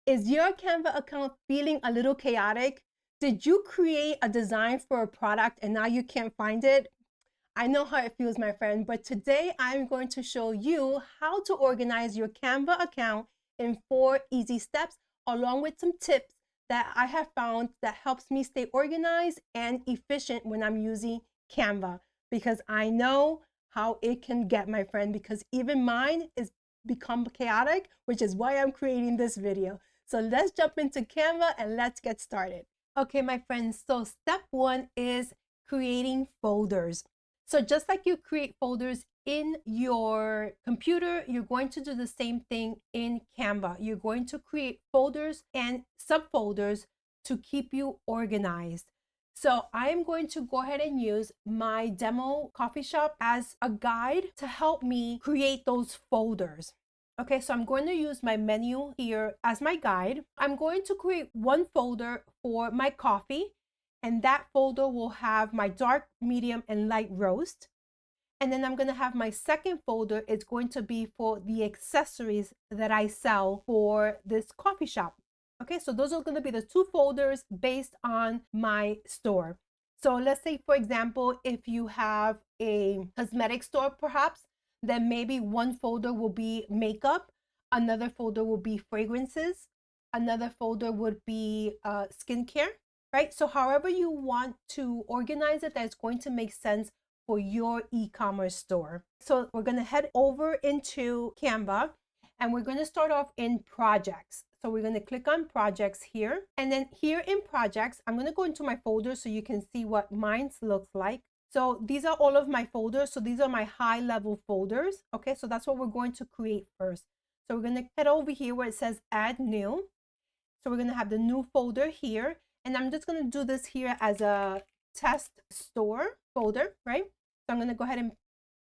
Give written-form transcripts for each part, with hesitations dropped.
Is your Canva account feeling a little chaotic? Did you create a design for a product and now you can't find it? I know how it feels, my friend, but today I'm going to show you how to organize your Canva account in 4 easy steps, along with some tips that I have found that helps me stay organized and efficient when I'm using Canva, because I know how it can get, my friend, because even mine is become chaotic, which is why I'm creating this video. So let's jump into Canva and let's get started. Okay, my friends, so step 1 is creating folders. So just like you create folders in your computer, you're going to do the same thing in Canva. You're going to create folders and subfolders to keep you organized. So I am going to go ahead and use my demo coffee shop as a guide to help me create those folders. Okay, so I'm going to use my menu here as my guide. I'm going to create one folder for my coffee, and that folder will have my dark, medium, and light roast. And then I'm going to have my second folder. It's going to be for the accessories that I sell for this coffee shop. Okay, so those are going to be the 2 folders based on my store. So let's say, for example, if you have a cosmetic store, perhaps, then maybe one folder will be makeup, another folder will be fragrances, another folder would be skincare, right? So however you want to organize it, that's going to make sense for your e-commerce store. So we're going to head over into Canva, and we're going to start off in projects. So we're going to click on projects here, and then here in projects, I'm going to go into my folder so you can see what mine looks like. So these are all of my folders. So these are my high level folders. Okay, so that's what we're going to create first. So we're going to head over here where it says add new. So we're going to have the new folder here, and I'm just going to do this here as a test store folder, right? So I'm going to go ahead and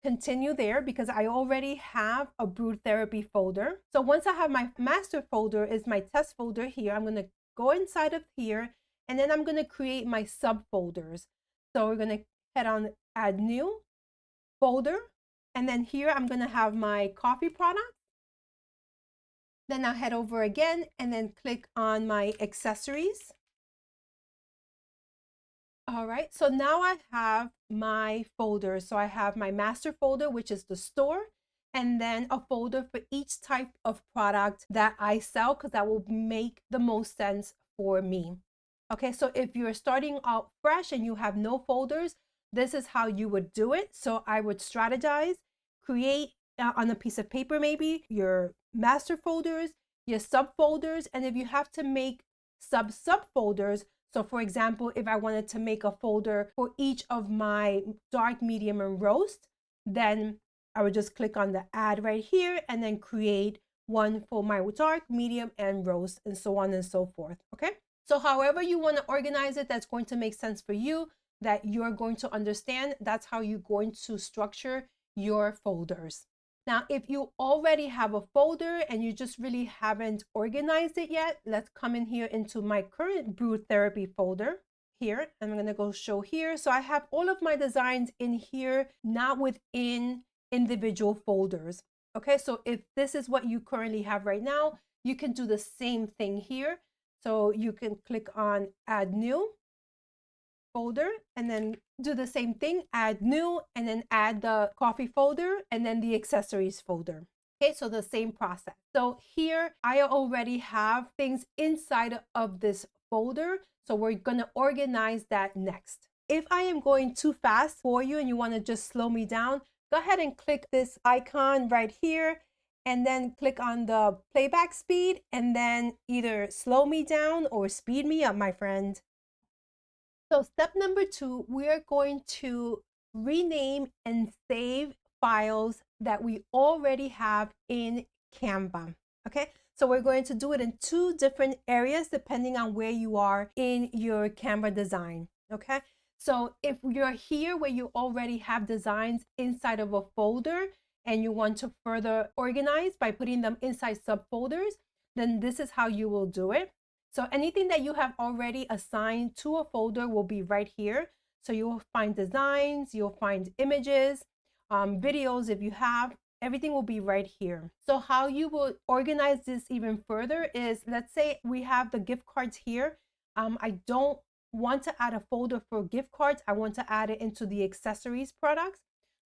continue there because I already have a brew therapy folder. So once I have my master folder is my test folder here, I'm going to go inside of here, and then I'm going to create my subfolders. So we're going to head on add new folder, and then here I'm going to have my coffee product. Then I'll head over again and then click on my accessories. All right, so now I have my folders. So I have my master folder, which is the store, and then a folder for each type of product that I sell, because that will make the most sense for me. Okay, so if you're starting out fresh and you have no folders, this is how you would do it. So I would strategize, create on a piece of paper, maybe your master folders, your subfolders, and if you have to make subfolders, so for example, if I wanted to make a folder for each of my dark, medium, and roast, then I would just click on the add right here and then create one for my dark, medium, and roast, and so on and so forth. Okay, so however you want to organize it, that's going to make sense for you, that you're going to understand, that's how you're going to structure your folders. Now, if you already have a folder and you just really haven't organized it yet, let's come in here into my current brew therapy folder here. I'm going to go show here. So I have all of my designs in here, not within individual folders. Okay, so if this is what you currently have right now, you can do the same thing here. So you can click on add new folder and then do the same thing, add new, and then add the coffee folder and then the accessories folder. Okay, so the same process. So here I already have things inside of this folder, so we're going to organize that next. If I am going too fast for you and you want to just slow me down, go ahead and click this icon right here and then click on the playback speed and then either slow me down or speed me up, my friend. So step number 2, we are going to rename and save files that we already have in Canva. Okay, so we're going to do it in 2 different areas depending on where you are in your Canva design. Okay, so if you're here where you already have designs inside of a folder and you want to further organize by putting them inside subfolders, then this is how you will do it. So anything that you have already assigned to a folder will be right here. So you will find designs, you'll find images, videos if you have, Everything will be right here. So how you will organize this even further is, let's say we have the gift cards here. I don't want to add a folder for gift cards. I want to add it into the accessories products.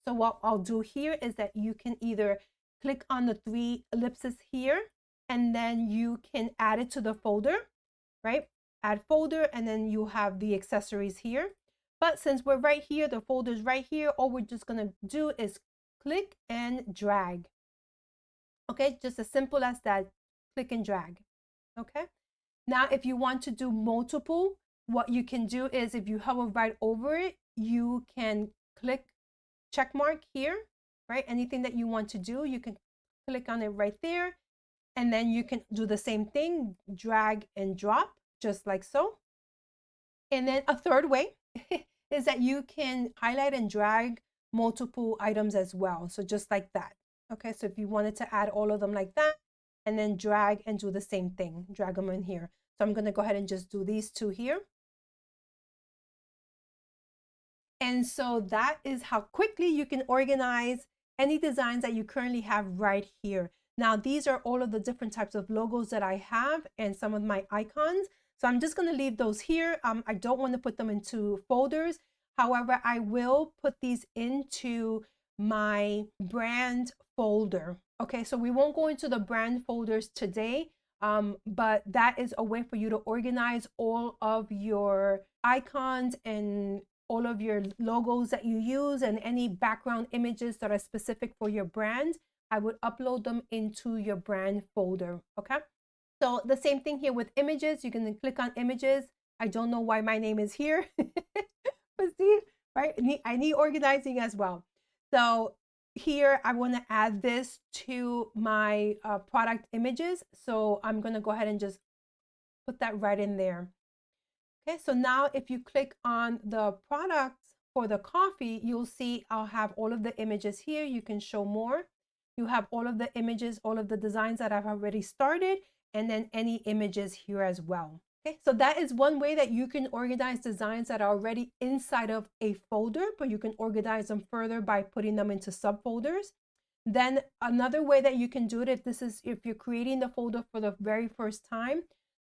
So what I'll do here is that you can either click on the three ellipses here, and then you can add it to the folder, right? Add folder, and then you have the accessories here. But since we're right here, the folder's right here, all we're just gonna do is click and drag. Okay, just as simple as that, click and drag. Okay, now if you want to do multiple, what you can do is if you hover right over it, you can click check mark here, right? Anything that you want to do, you can click on it right there. And then you can do the same thing, drag and drop, just like so. And then a third way is that you can highlight and drag multiple items as well. So just like that. Okay, so if you wanted to add all of them like that, and then drag and do the same thing, drag them in here. So I'm gonna go ahead and just do these two here. And so that is how quickly you can organize any designs that you currently have right here. Now, these are all of the different types of logos that I have and some of my icons. So I'm just gonna leave those here. I don't wanna put them into folders. However, I will put these into my brand folder. Okay, so we won't go into the brand folders today, but that is a way for you to organize all of your icons and all of your logos that you use and any background images that are specific for your brand. I would upload them into your brand folder. Okay, so the same thing here with images. You can click on images. I don't know why my name is here, but see, right? I need organizing as well. So here I want to add this to my product images. So I'm going to go ahead and just put that right in there. Okay, so now if you click on the products for the coffee, you'll see I'll have all of the images here. You can show more. You have all of the images, all of the designs that I've already started, and then any images here as well. Okay, so that is one way that you can organize designs that are already inside of a folder, but you can organize them further by putting them into subfolders. Then another way that you can do it, if you're creating the folder for the very first time,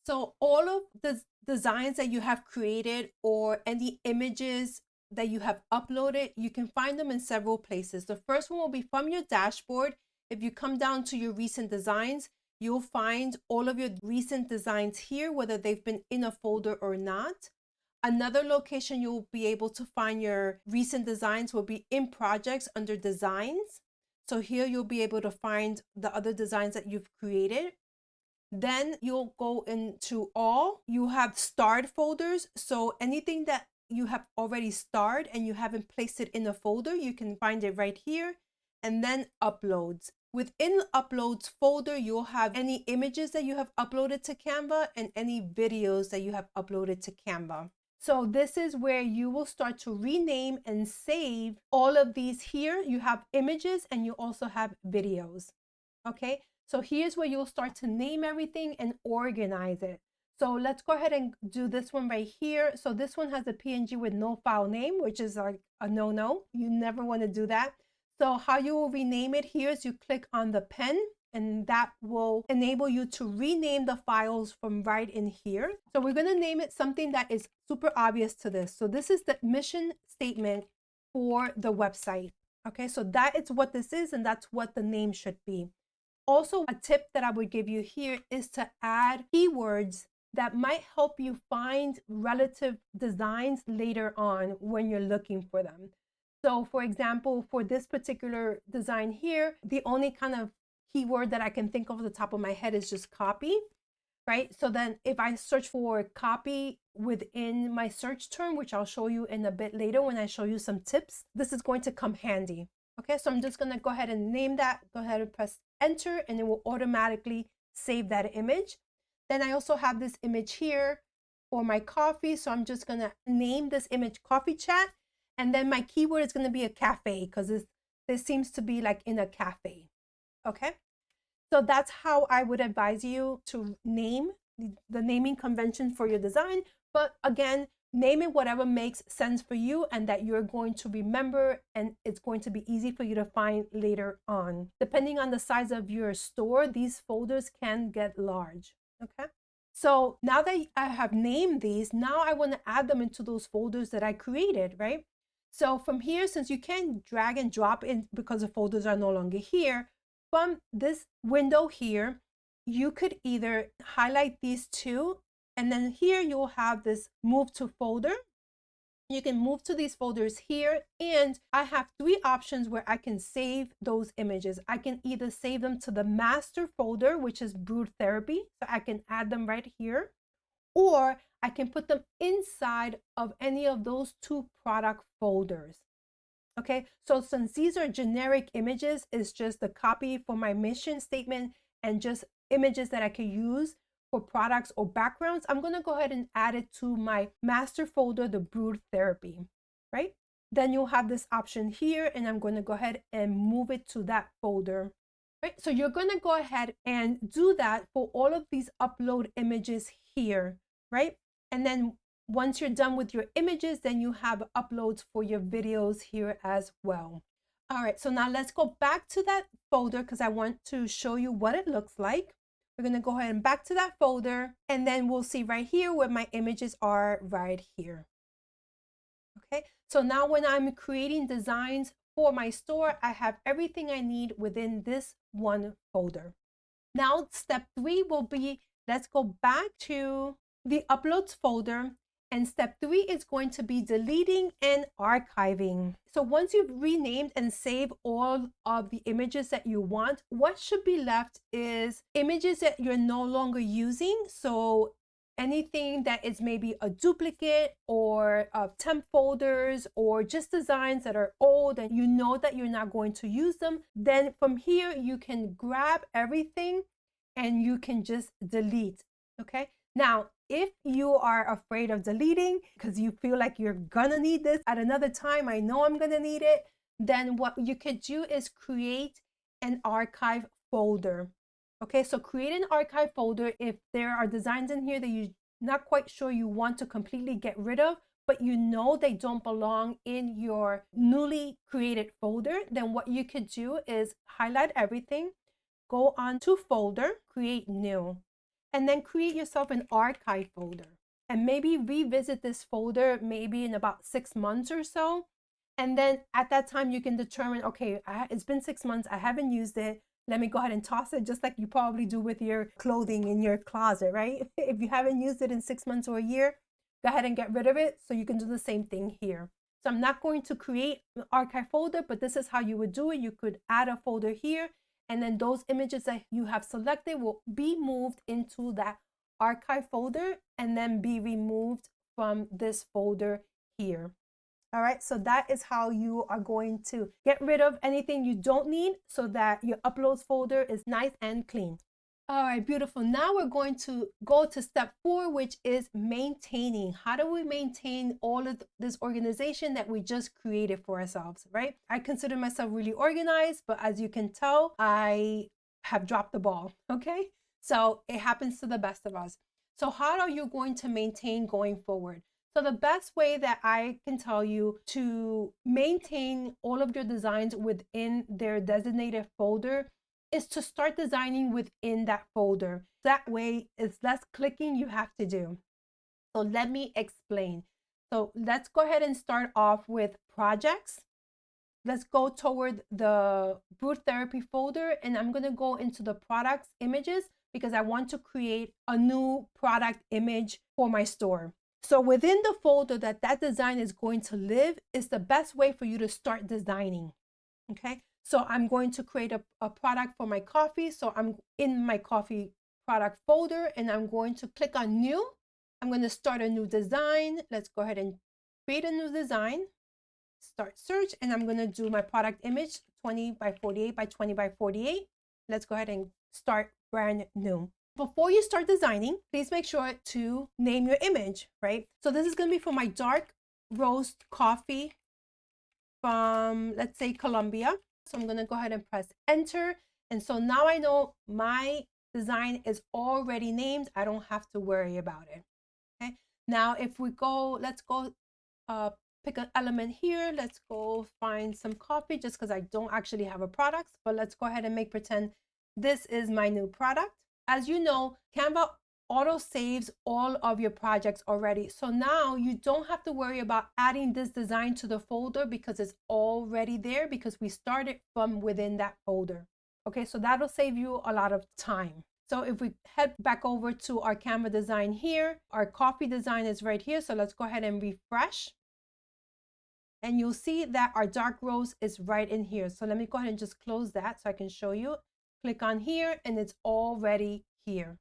so all of the designs that you have created or any images that you have uploaded, you can find them in several places. The first one will be from your dashboard. If you come down to your recent designs, you'll find all of your recent designs here, whether they've been in a folder or not. Another location you'll be able to find your recent designs will be in projects under designs. So here you'll be able to find the other designs that you've created. Then you'll go into all. You have starred folders. So anything that you have already starred and you haven't placed it in a folder, you can find it right here. And then uploads. Within uploads folder, you'll have any images that you have uploaded to Canva and any videos that you have uploaded to Canva. So this is where you will start to rename and save all of these here. You have images and you also have videos. Okay, so here's where you'll start to name everything and organize it. So let's go ahead and do this one right here. So this one has a PNG with no file name, which is like a no-no. You never want to do that. So how you will rename it here is you click on the pen, and that will enable you to rename the files from right in here. So we're going to name it something that is super obvious to this. So this is the mission statement for the website. Okay, so that is what this is, and that's what the name should be. Also, a tip that I would give you here is to add keywords that might help you find relative designs later on when you're looking for them. So for example, for this particular design here, the only kind of keyword that I can think of the top of my head is just copy, right? So then if I search for copy within my search term, which I'll show you in a bit later when I show you some tips, this is going to come handy. Okay, so I'm just gonna go ahead and name that, go ahead and press enter, and it will automatically save that image. Then I also have this image here for my coffee. So I'm just gonna name this image coffee chat. And then my keyword is gonna be a cafe because this seems to be like in a cafe, okay? So that's how I would advise you to name the naming convention for your design. But again, name it whatever makes sense for you and that you're going to remember, and it's going to be easy for you to find later on. Depending on the size of your store, these folders can get large, okay? So now that I have named these, now I want to add them into those folders that I created, right? So from here, since you can drag and drop in because the folders are no longer here, from this window here, you could either highlight these two, and then here you'll have this move to folder. You can move to these folders here, and I have three options where I can save those images. I can either save them to the master folder, which is Brood Therapy, so I can add them right here, or I can put them inside of any of those two product folders. Okay, so since these are generic images, it's just the copy for my mission statement and just images that I can use for products or backgrounds, I'm going to go ahead and add it to my master folder, the Brood Therapy, right? Then you'll have this option here, and I'm going to go ahead and move it to that folder, right? So you're going to go ahead and do that for all of these upload images here, right? And then once you're done with your images, then you have uploads for your videos here as well. All right, so now let's go back to that folder because I want to show you what it looks like. We're going to go ahead and back to that folder, and then we'll see right here where my images are right here. Okay, so now when I'm creating designs for my store, I have everything I need within this one folder. Now, step 3 will be, let's go back to the uploads folder. And step 3 is going to be deleting and archiving. So once you've renamed and saved all of the images that you want, what should be left is images that you're no longer using. So anything that is maybe a duplicate or temp folders or just designs that are old and you know that you're not going to use them, then from here you can grab everything and you can just delete, okay? Now, if you are afraid of deleting because you feel like you're gonna need this at another time, I know I'm gonna need it, then what you could do is create an archive folder. Okay, so create an archive folder if there are designs in here that you're not quite sure you want to completely get rid of, but you know they don't belong in your newly created folder, then what you could do is highlight everything, go on to folder, create new, and then create yourself an archive folder. And maybe revisit this folder maybe in about 6 months or so. And then at that time, you can determine, okay, it's been 6 months, I haven't used it. Let me go ahead and toss it, just like you probably do with your clothing in your closet, right? If you haven't used it in 6 months or a year, go ahead and get rid of it. So you can do the same thing here. So I'm not going to create an archive folder, but this is how you would do it. You could add a folder here, and then those images that you have selected will be moved into that archive folder and then be removed from this folder here. All right, so that is how you are going to get rid of anything you don't need so that your uploads folder is nice and clean. All right, beautiful. Now we're going to go to step 4, which is maintaining. How do we maintain all of this organization that we just created for ourselves, right? I consider myself really organized, but as you can tell, I have dropped the ball, okay? So it happens to the best of us. So how are you going to maintain going forward? So the best way that I can tell you to maintain all of your designs within their designated folder is to start designing within that folder. That way, it's less clicking you have to do. So let me explain. So let's go ahead and start off with projects. Let's go toward the Brood Therapy folder, and I'm going to go into the products images because I want to create a new product image for my store. So within the folder that design is going to live is the best way for you to start designing. Okay, so I'm going to create a product for my coffee. So I'm in my coffee product folder and I'm going to click on new. I'm going to start a new design. Let's go ahead and create a new design, start search, and I'm going to do my product image 20 by 48 by 20 by 48. Let's go ahead and start brand new. Before you start designing, please make sure to name your image, right? So this is going to be for my dark roast coffee from, let's say, Colombia. So I'm going to go ahead and press enter. And so now I know my design is already named. I don't have to worry about it. Okay. Now, if we go, let's go pick an element here. Let's go find some coffee just because I don't actually have a product, but let's go ahead and make pretend this is my new product. As you know, Canva auto saves all of your projects already. So now you don't have to worry about adding this design to the folder because it's already there because we started from within that folder. Okay, so that'll save you a lot of time. So if we head back over to our Canva design here, our coffee design is right here. So let's go ahead and refresh. And you'll see that our dark rose is right in here. So let me go ahead and just close that so I can show you. Click on here and it's already here.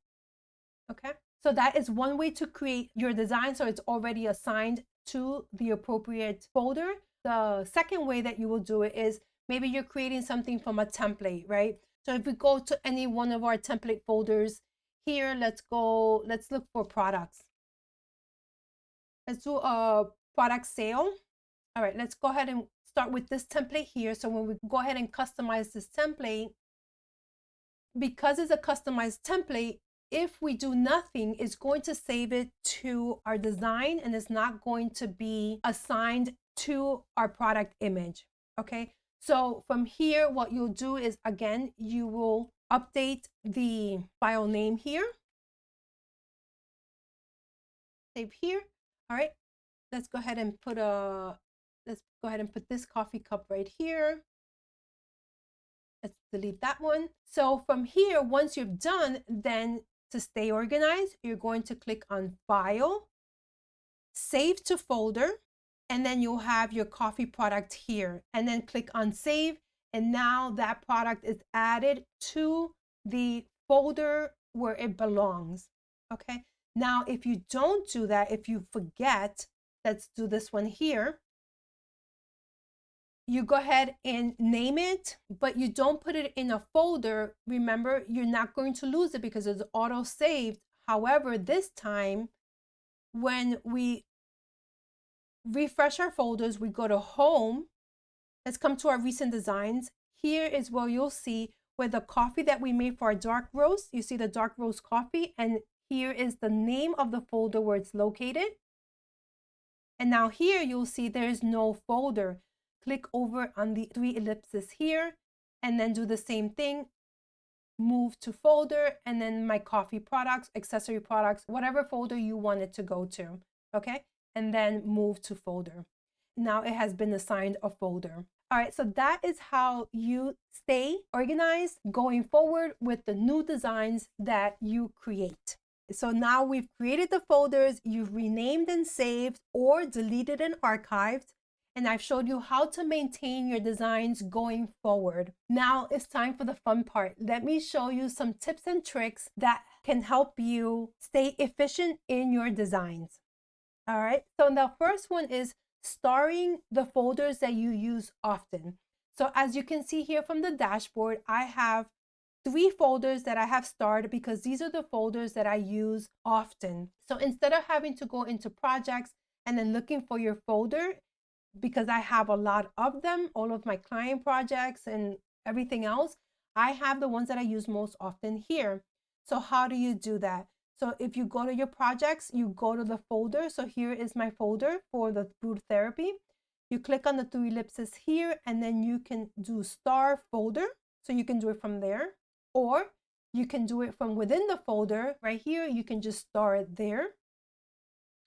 Okay, so that is one way to create your design so it's already assigned to the appropriate folder. The second way that you will do it is maybe you're creating something from a template, right? So if we go to any one of our template folders here, let's look for products. Let's do a product sale. All right, let's go ahead and start with this template here. So when we go ahead and customize this template, because it's a customized template, if we do nothing, it's going to save it to our design and it's not going to be assigned to our product image. Okay, so from here, what you'll do is, again, you will update the file name here. Save here. All right, let's go ahead and put this coffee cup right here. Let's delete that one. So from here, once you've done, then to stay organized, you're going to click on File, Save to Folder, and then you'll have your coffee product here. And then click on Save, and now that product is added to the folder where it belongs. Okay. Now, if you don't do that, if you forget, let's do this one here. You go ahead and name it, but you don't put it in a folder. Remember, you're not going to lose it because it's auto saved. However, this time, when we refresh our folders, we go to Home. Let's come to our recent designs. Here is where you'll see where the coffee that we made for our dark roast. You see the dark roast coffee, and here is the name of the folder where it's located. And now here you'll see there is no folder. Click over on the 3 ellipses here and then do the same thing. Move to folder and then my coffee products, accessory products, whatever folder you want it to go to. Okay, and then move to folder. Now it has been assigned a folder. All right, so that is how you stay organized going forward with the new designs that you create. So now we've created the folders, you've renamed and saved or deleted and archived, and I've showed you how to maintain your designs going forward. Now it's time for the fun part. Let me show you some tips and tricks that can help you stay efficient in your designs. All right, so the first one is starring the folders that you use often. So as you can see here from the dashboard, I have 3 folders that I have starred because these are the folders that I use often. So instead of having to go into projects and then looking for your folder, because I have a lot of them, all of my client projects and everything else, I have the ones that I use most often here. So how do you do that? So if you go to your projects, you go to the folder. So here is my folder for the food therapy. You click on the 3 ellipses here, and then you can do star folder. So you can do it from there, or you can do it from within the folder right here. You can just star it there,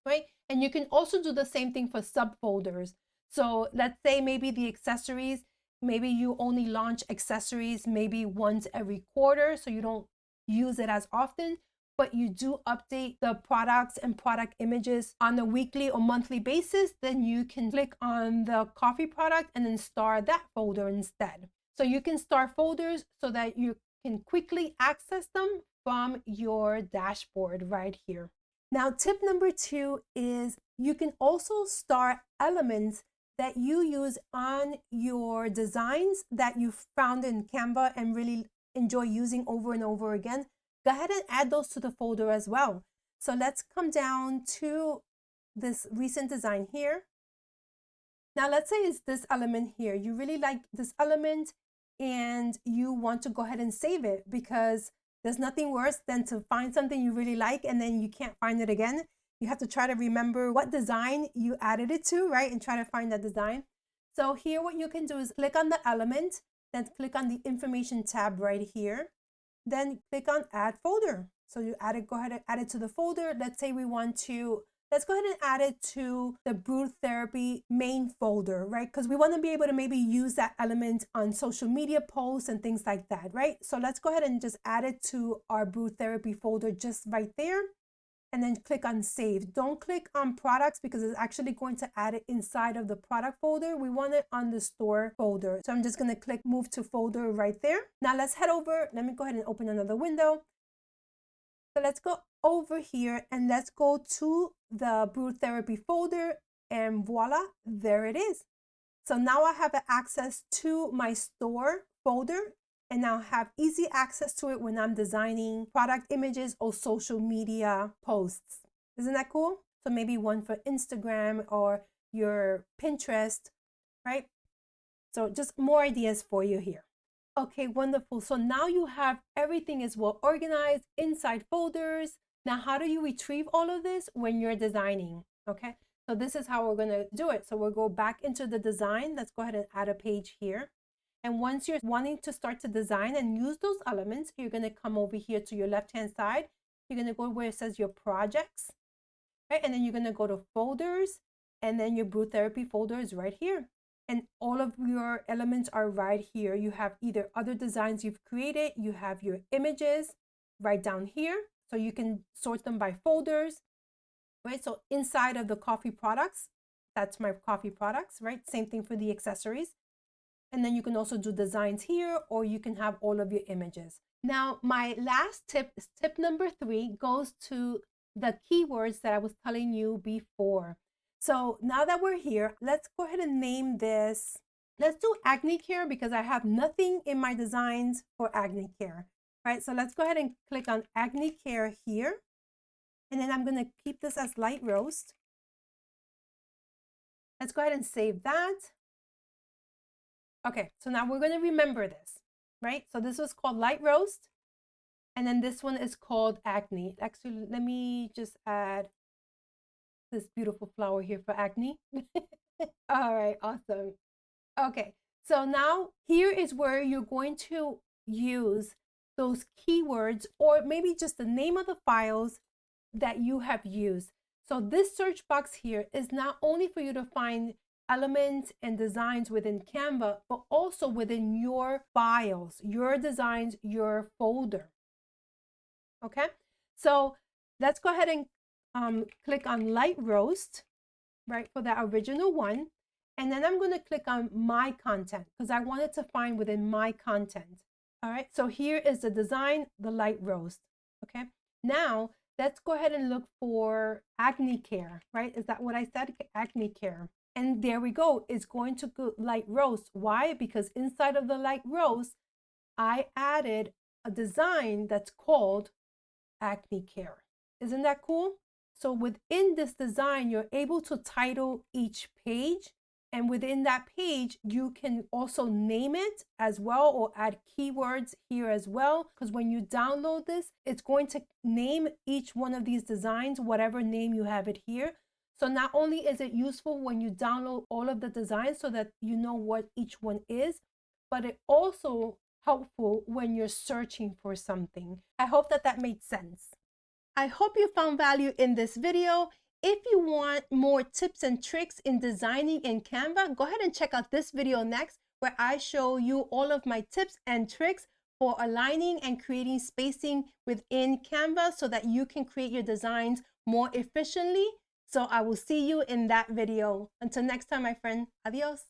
right? And you can also do the same thing for subfolders. So let's say maybe the accessories, maybe you only launch accessories maybe once every quarter, so you don't use it as often, but you do update the products and product images on a weekly or monthly basis, then you can click on the coffee product and then star that folder instead. So you can star folders so that you can quickly access them from your dashboard right here. Now, tip number 2 is you can also star elements that you use on your designs that you found in Canva and really enjoy using over and over again. Go ahead and add those to the folder as well. So let's come down to this recent design here. Now let's say it's this element here. You really like this element and you want to go ahead and save it because there's nothing worse than to find something you really like and then you can't find it again. You have to try to remember what design you added it to, right? And try to find that design. So here what you can do is click on the element, then click on the information tab right here. Then click on add folder. So you add it, go ahead and add it to the folder. Let's say we want to, let's go ahead and add it to the Brew Therapy main folder, right? Because we want to be able to maybe use that element on social media posts and things like that, right? So let's go ahead and just add it to our Brew Therapy folder just right there. And then click on save. Don't click on products because it's actually going to add it inside of the product folder. We want it on the store folder. So I'm just going to click move to folder right there. Now let's head over. Let me go ahead and open another window. So let's go over here and let's go to the Brew Therapy folder, and voila, there it is. So now I have access to my store folder, and now have easy access to it when I'm designing product images or social media posts. Isn't that cool? So maybe one for Instagram or your Pinterest, right? So just more ideas for you here. Okay, wonderful. So now you have everything is well organized inside folders. Now, how do you retrieve all of this when you're designing? Okay, so this is how we're going to do it. So we'll go back into the design. Let's go ahead and add a page here. And once you're wanting to start to design and use those elements, you're going to come over here to your left-hand side. You're going to go where it says your projects, right? And then you're going to go to folders, and then your Brew Therapy folder is right here. And all of your elements are right here. You have either other designs you've created, you have your images right down here. So you can sort them by folders, right? So inside of the coffee products, that's my coffee products, right? Same thing for the accessories. And then you can also do designs here, or you can have all of your images. Now, my last tip, tip number 3, goes to the keywords that I was telling you before. So now that we're here, let's go ahead and name this. Let's do acne care because I have nothing in my designs for acne care, right? So let's go ahead and click on acne care here. And then I'm going to keep this as light roast. Let's go ahead and save that. Okay, so now we're going to remember this, right? So this was called light roast. And then this one is called acne. Actually, let me just add this beautiful flower here for acne. All right, awesome. Okay, so now here is where you're going to use those keywords, or maybe just the name of the files that you have used. So this search box here is not only for you to find elements and designs within Canva, but also within your files, your designs, your folder. Okay, so let's go ahead and click on light roast, right, for that original one. And then I'm going to click on my content because I wanted to find within my content. All right, so here is the design, the light roast. Okay, now let's go ahead and look for acne care, right? Is that what I said? Acne care. And there we go. It's going to go light roast. Why? Because inside of the light roast, I added a design that's called acne care. Isn't that cool? So within this design, you're able to title each page. And within that page, you can also name it as well, or add keywords here as well. Because when you download this, it's going to name each one of these designs, whatever name you have it here. So not only is it useful when you download all of the designs so that you know what each one is, but it also helpful when you're searching for something. I hope that that made sense. I hope you found value in this video. If you want more tips and tricks in designing in Canva, go ahead and check out this video next, where I show you all of my tips and tricks for aligning and creating spacing within Canva so that you can create your designs more efficiently. So I will see you in that video. Until next time, my friend, adios.